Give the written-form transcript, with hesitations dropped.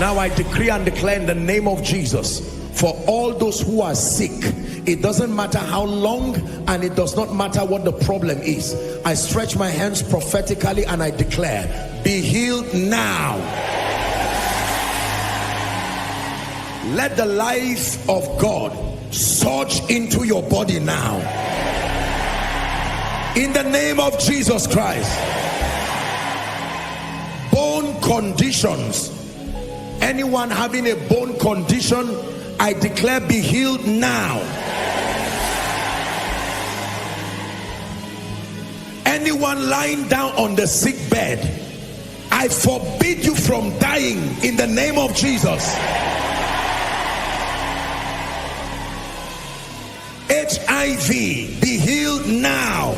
Now I decree and declare in the name of Jesus, for all those who are sick, it doesn't matter how long and it does not matter what the problem is, I stretch my hands prophetically and I declare, be healed now. Let the life of God surge into your body now, in the name of Jesus Christ. Bone conditions, anyone having a bone condition, I declare, be healed now. Anyone lying down on the sick bed, I forbid you from dying in the name of Jesus. HIV, be healed now.